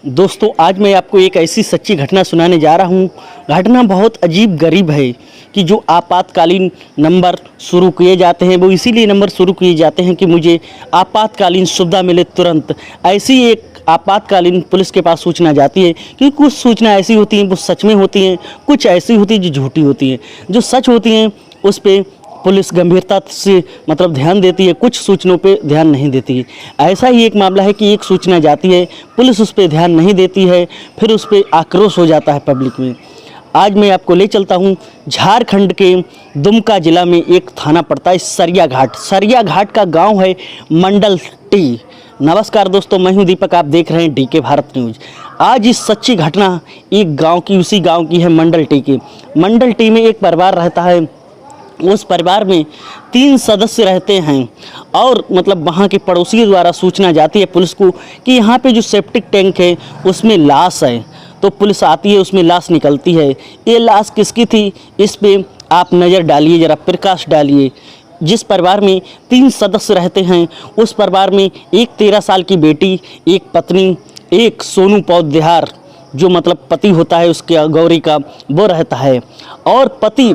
दोस्तों आज मैं आपको एक ऐसी सच्ची घटना सुनाने जा रहा हूँ। घटना बहुत अजीब गरीब है कि जो आपातकालीन नंबर शुरू किए जाते हैं वो इसीलिए नंबर शुरू किए जाते हैं कि मुझे आपातकालीन सुविधा मिले तुरंत। ऐसी एक आपातकालीन पुलिस के पास सूचना जाती है कि कुछ सूचना ऐसी होती हैं वो सच में होती हैं, कुछ ऐसी होती हैं जो झूठी होती हैं। जो सच होती हैं उस पर पुलिस गंभीरता से ध्यान देती है, कुछ सूचनाओं पे ध्यान नहीं देती है। ऐसा ही एक मामला है कि एक सूचना जाती है, पुलिस उस पर ध्यान नहीं देती है, फिर उस पर आक्रोश हो जाता है पब्लिक में। आज मैं आपको ले चलता हूँ झारखंड के दुमका जिला में एक थाना पड़ता है सरिया घाट। सरिया घाट का गांव है मंडल टी। नमस्कार दोस्तों, मैं हूँ दीपक, आप देख रहे हैं डीके भारत न्यूज़। आज इस सच्ची घटना एक गांव की, उसी गांव की है, मंडल टी की। मंडल टी में एक परिवार रहता है। उस परिवार में 3 सदस्य रहते हैं और वहाँ के पड़ोसियों द्वारा सूचना जाती है पुलिस को कि यहाँ पे जो सेप्टिक टैंक है उसमें लाश है। तो पुलिस आती है, उसमें लाश निकलती है। ये लाश किसकी थी इस पे आप नज़र डालिए, ज़रा प्रकाश डालिए। जिस परिवार में 3 सदस्य रहते हैं उस परिवार में एक 13 साल की बेटी, एक पत्नी, एक सोनू पौधेहार जो पति होता है उसके गौरी का, वो रहता है। और पति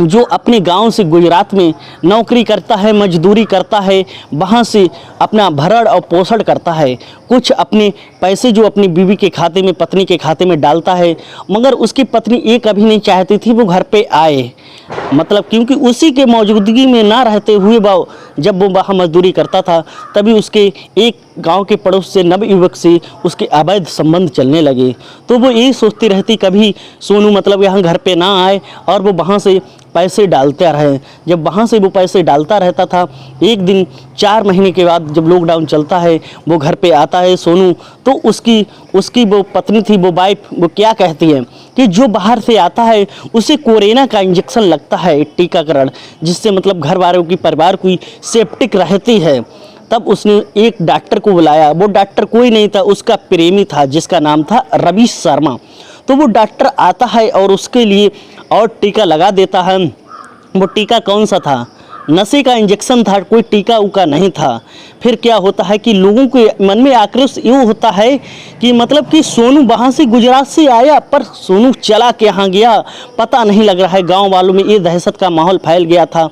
जो अपने गांव से गुजरात में नौकरी करता है, मजदूरी करता है, वहां से अपना भरण और पोषण करता है। कुछ अपने पैसे जो अपनी बीवी के खाते में, पत्नी के खाते में डालता है। मगर उसकी पत्नी ये कभी नहीं चाहती थी वो घर पे आए, क्योंकि उसी के मौजूदगी में ना रहते हुए जब वो वहाँ मजदूरी करता था तभी उसके एक गांव के पड़ोस से नवयुवक से उसके अवैध संबंध चलने लगे। तो वो यही सोचती रहती कभी सोनू यहाँ घर पे ना आए और वो वहाँ से पैसे डालते रहे। जब वहाँ से वो पैसे डालता रहता था, एक दिन 4 महीने के बाद जब लॉकडाउन चलता है वो घर पे आता है सोनू। तो उसकी वो पत्नी थी, वो वाइफ, वो क्या कहती है कि जो बाहर से आता है उसे कोरोना का इंजेक्शन लगता है, टीकाकरण, जिससे घर वालों की, परिवार की सेप्टिक रहती है। तब उसने एक डॉक्टर को बुलाया। वो डॉक्टर कोई नहीं था, उसका प्रेमी था जिसका नाम था रवि शर्मा। तो वो डॉक्टर आता है और उसके लिए और टीका लगा देता है। वो टीका कौन सा था? नशे का इंजेक्शन था, कोई टीका उका नहीं था। फिर क्या होता है कि लोगों के मन में आक्रोश यूँ होता है कि सोनू वहाँ से गुजरात से आया पर सोनू चला कहाँ गया पता नहीं लग रहा है। गांव वालों में ये दहशत का माहौल फैल गया था।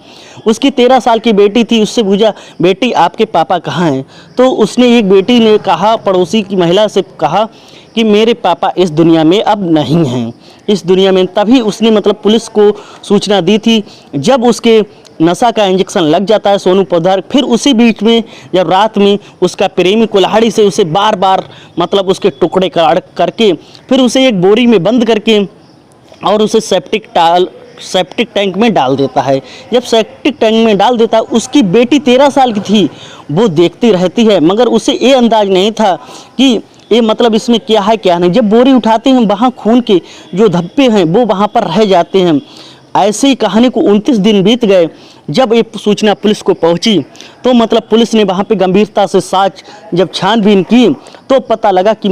उसकी 13 साल की बेटी थी, उससे पूछा, बेटी आपके पापा कहाँ हैं? तो उसने, एक बेटी ने कहा, पड़ोसी की महिला से कहा कि मेरे पापा इस दुनिया में अब नहीं हैं, इस दुनिया में। तभी उसने पुलिस को सूचना दी थी। जब उसके नशा का इंजेक्शन लग जाता है सोनू पौधेहार, फिर उसी बीच में जब रात में उसका प्रेमी कुल्हाड़ी से उसे बार बार उसके टुकड़े करके फिर उसे एक बोरी में बंद करके और उसे सेप्टिक टैंक में डाल देता है। जब सेप्टिक टैंक में डाल देता है, उसकी बेटी 13 साल की थी, वो देखती रहती है, मगर उसे ये अंदाज नहीं था कि ये इसमें क्या है क्या नहीं। जब बोरी उठाते हैं वहाँ खून के जो धब्बे हैं वो वहाँ पर रह जाते हैं। ऐसे ही कहानी को 29 दिन बीत गए। जब ये सूचना पुलिस को पहुंची तो पुलिस ने वहाँ पे गंभीरता से जब छानबीन की तो पता लगा कि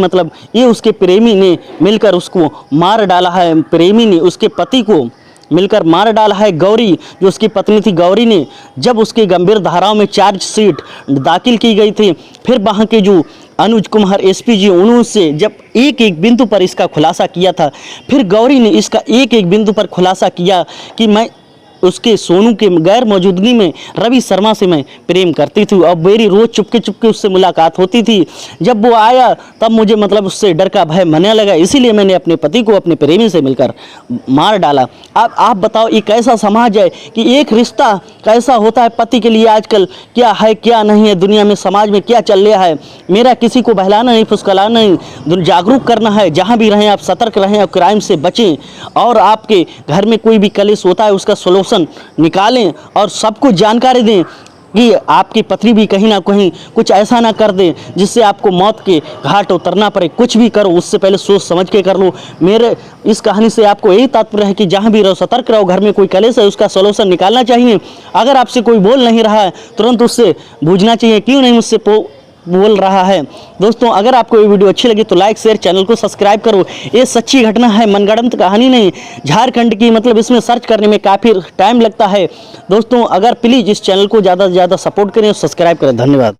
ये उसके प्रेमी ने मिलकर उसको मार डाला है। प्रेमी ने उसके पति को मिलकर मार डाला है। गौरी जो उसकी पत्नी थी, गौरी ने जब उसके गंभीर धाराओं में चार्जशीट दाखिल की गई थी, फिर वहाँ के जो अनुज कुमार एसपी जी, उन्होंने जब एक एक बिंदु पर इसका खुलासा किया था, फिर गौरी ने इसका एक एक बिंदु पर खुलासा किया कि मैं उसके सोनू के गैर मौजूदगी में रवि शर्मा से मैं प्रेम करती थी और मेरी रोज़ चुपके चुपके उससे मुलाकात होती थी। जब वो आया तब मुझे उससे डर का भय मनने लगा, इसीलिए मैंने अपने पति को अपने प्रेमी से मिलकर मार डाला। अब आप बताओ ये कैसा समाज है कि एक रिश्ता कैसा होता है पति के लिए? आजकल क्या है क्या नहीं है, दुनिया में समाज में क्या चल रहा है। मेरा किसी को बहलाना नहीं, फुसलाना नहीं, जागरूक करना है। जहाँ भी रहें आप सतर्क रहें और क्राइम से बचें। और आपके घर में कोई भी कलेश होता है उसका सोल्यूशन निकालें और सबको जानकारी दें कि आपकी पत्नी भी कहीं ना कहीं कुछ ऐसा ना कर दे जिससे आपको मौत के घाट उतरना पड़े। कुछ भी करो उससे पहले सोच समझ के कर लो। मेरे इस कहानी से आपको यही तात्पर्य है कि जहाँ भी रहो सतर्क रहो, घर में कोई कलेश है उसका सॉल्यूशन निकालना चाहिए। अगर आपसे कोई बोल नहीं रहा है तुरंत उससे पूछना चाहिए क्यों नहीं मुझसे बोल रहा है। दोस्तों अगर आपको ये वीडियो अच्छी लगी तो लाइक शेयर, चैनल को सब्सक्राइब करो। ये सच्ची घटना है, मनगढ़ंत कहानी नहीं। झारखंड की इसमें सर्च करने में काफ़ी टाइम लगता है। दोस्तों अगर प्लीज़ इस चैनल को ज़्यादा से ज़्यादा सपोर्ट करें और सब्सक्राइब करें। धन्यवाद।